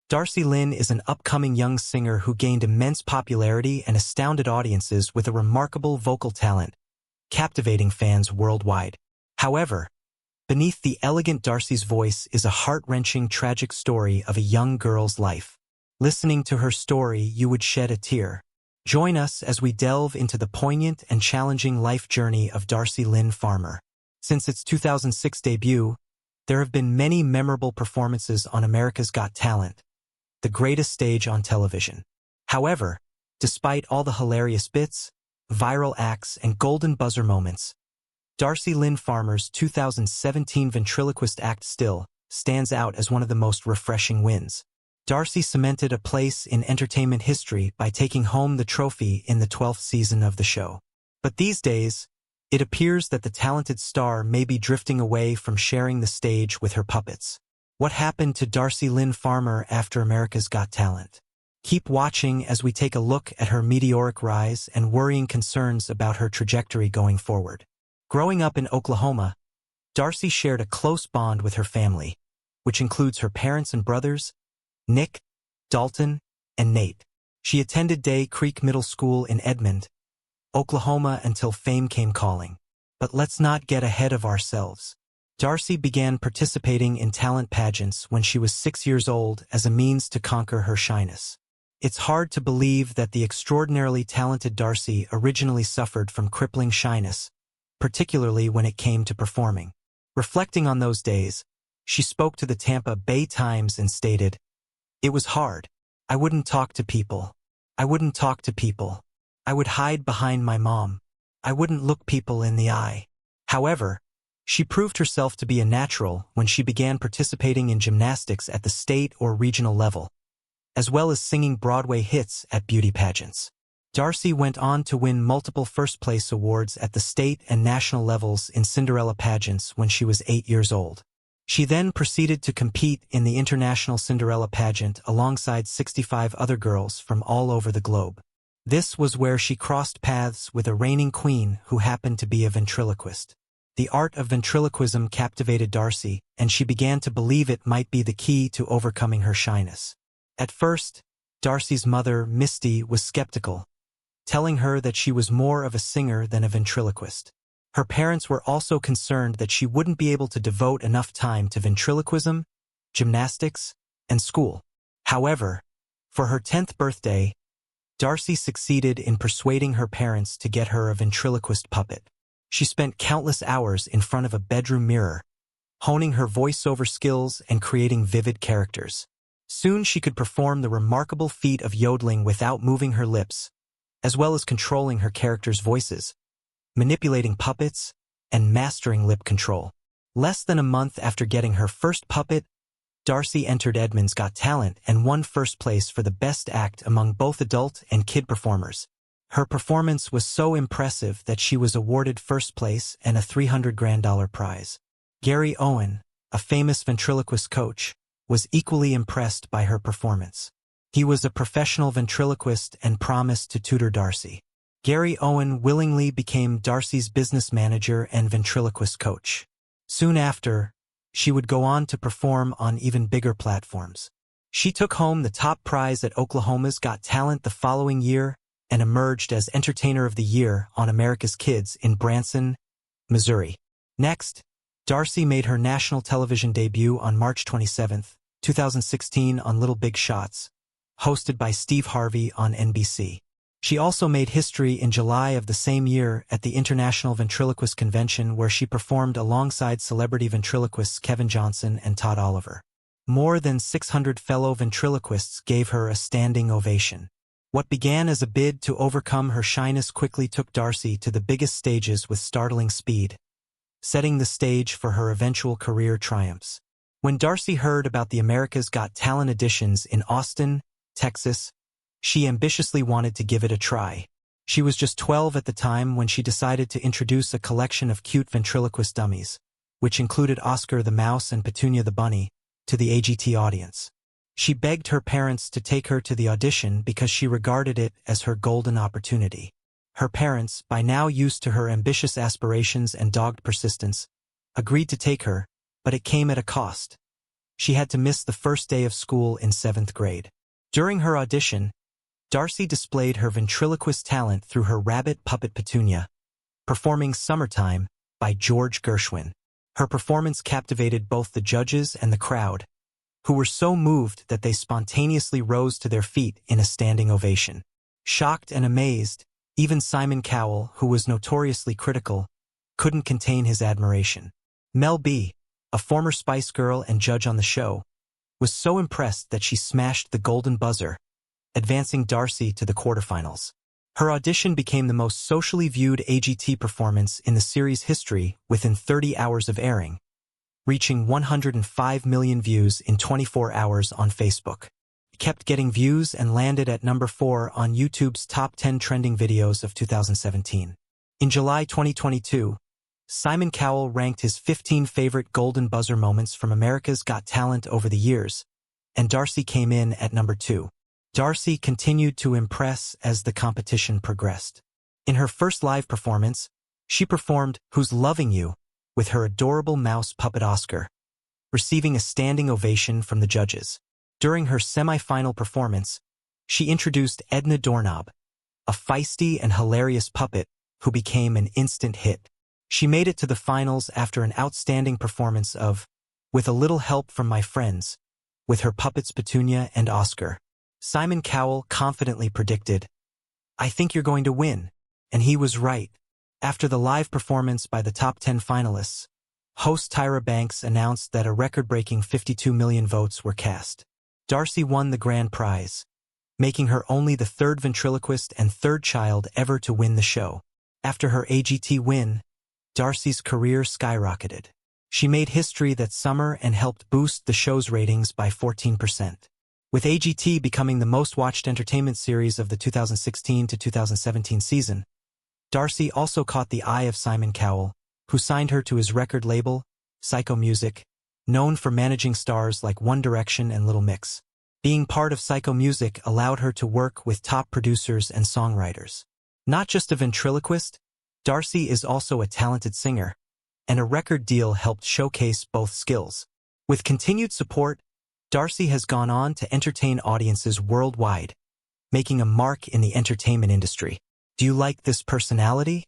Darcy Lynne is an upcoming young singer who gained immense popularity and astounded audiences with a remarkable vocal talent, captivating fans worldwide. However, beneath the elegant Darcy's voice is a heart-wrenching, tragic story of a young girl's life. Listening to her story, you would shed a tear. Join us as we delve into the poignant and challenging life journey of Darcy Lynn Farmer. Since its 2006 debut, there have been many memorable performances on America's Got Talent, the greatest stage on television. However, despite all the hilarious bits, viral acts, and golden buzzer moments, Darcy Lynn Farmer's 2017 Ventriloquist act still stands out as one of the most refreshing wins. Darcy cemented a place in entertainment history by taking home the trophy in the 12th season of the show. But these days, it appears that the talented star may be drifting away from sharing the stage with her puppets. What happened to Darcy Lynn Farmer after America's Got Talent? Keep watching as we take a look at her meteoric rise and worrying concerns about her trajectory going forward. Growing up in Oklahoma, Darcy shared a close bond with her family, which includes her parents and brothers, Nick, Dalton, and Nate. She attended Day Creek Middle School in Edmond, Oklahoma until fame came calling. But let's not get ahead of ourselves. Darcy began participating in talent pageants when she was 6 years old as a means to conquer her shyness. It's hard to believe that the extraordinarily talented Darcy originally suffered from crippling shyness, particularly when it came to performing. Reflecting on those days, she spoke to the Tampa Bay Times and stated, "It was hard. I wouldn't talk to people. I wouldn't talk to people. I would hide behind my mom. I wouldn't look people in the eye." However, she proved herself to be a natural when she began participating in gymnastics at the state or regional level, as well as singing Broadway hits at beauty pageants. Darcy went on to win multiple first-place awards at the state and national levels in Cinderella pageants when she was 8 years old. She then proceeded to compete in the International Cinderella pageant alongside 65 other girls from all over the globe. This was where she crossed paths with a reigning queen who happened to be a ventriloquist. The art of ventriloquism captivated Darcy, and she began to believe it might be the key to overcoming her shyness. At first, Darcy's mother, Misty, was skeptical, telling her that she was more of a singer than a ventriloquist. Her parents were also concerned that she wouldn't be able to devote enough time to ventriloquism, gymnastics, and school. However, for her 10th birthday, Darcy succeeded in persuading her parents to get her a ventriloquist puppet. She spent countless hours in front of a bedroom mirror, honing her voiceover skills and creating vivid characters. Soon she could perform the remarkable feat of yodeling without moving her lips, as well as controlling her characters' voices, manipulating puppets, and mastering lip control. Less than a month after getting her first puppet, Darcy entered Edmond's Got Talent and won first place for the best act among both adult and kid performers. Her performance was so impressive that she was awarded first place and a $300,000 prize. Gary Owen, a famous ventriloquist coach, was equally impressed by her performance. He was a professional ventriloquist and promised to tutor Darcy. Gary Owen willingly became Darcy's business manager and ventriloquist coach. Soon after, she would go on to perform on even bigger platforms. She took home the top prize at Oklahoma's Got Talent the following year and emerged as Entertainer of the Year on America's Kids in Branson, Missouri. Next, Darcy made her national television debut on March 27, 2016 on Little Big Shots, hosted by Steve Harvey on NBC. She also made history in July of the same year at the International Ventriloquist Convention, where she performed alongside celebrity ventriloquists Kevin Johnson and Todd Oliver. More than 600 fellow ventriloquists gave her a standing ovation. What began as a bid to overcome her shyness quickly took Darcy to the biggest stages with startling speed, setting the stage for her eventual career triumphs. When Darcy heard about the America's Got Talent auditions in Austin, Texas, she ambitiously wanted to give it a try. She was just 12 at the time when she decided to introduce a collection of cute ventriloquist dummies, which included Oscar the Mouse and Petunia the Bunny, to the AGT audience. She begged her parents to take her to the audition because she regarded it as her golden opportunity. Her parents, by now used to her ambitious aspirations and dogged persistence, agreed to take her, but it came at a cost. she had to miss the first day of school in 7th grade. During her audition, Darcy displayed her ventriloquist talent through her rabbit puppet Petunia, performing Summertime by George Gershwin. Her performance captivated both the judges and the crowd, who were so moved that they spontaneously rose to their feet in a standing ovation. Shocked and amazed, even Simon Cowell, who was notoriously critical, couldn't contain his admiration. Mel B, a former Spice Girl and judge on the show, was so impressed that she smashed the golden buzzer, advancing Darcy to the quarterfinals. Her audition became the most socially viewed AGT performance in the series' history within 30 hours of airing, reaching 105 million views in 24 hours on Facebook. It kept getting views and landed at number 4 on YouTube's top 10 trending videos of 2017. In July 2022, Simon Cowell ranked his 15 favorite golden buzzer moments from America's Got Talent over the years, and Darcy came in at number 2. Darcy continued to impress as the competition progressed. In her first live performance, she performed Who's Loving You with her adorable mouse puppet Oscar, receiving a standing ovation from the judges. During her semi-final performance, she introduced Edna Doorknob, a feisty and hilarious puppet who became an instant hit. She made it to the finals after an outstanding performance of With a Little Help from My Friends, with her puppets Petunia and Oscar. Simon Cowell confidently predicted, "I think you're going to win," and he was right. After the live performance by the top 10 finalists, host Tyra Banks announced that a record-breaking 52 million votes were cast. Darcy won the grand prize, making her only the third ventriloquist and third child ever to win the show. After her AGT win, Darcy's career skyrocketed. She made history that summer and helped boost the show's ratings by 14%. With AGT becoming the most-watched entertainment series of the 2016 to 2017 season, Darcy also caught the eye of Simon Cowell, who signed her to his record label, Psycho Music, known for managing stars like One Direction and Little Mix. Being part of Psycho Music allowed her to work with top producers and songwriters. Not just a ventriloquist, Darcy is also a talented singer, and a record deal helped showcase both skills. With continued support, Darcy has gone on to entertain audiences worldwide, making a mark in the entertainment industry. Do you like this personality?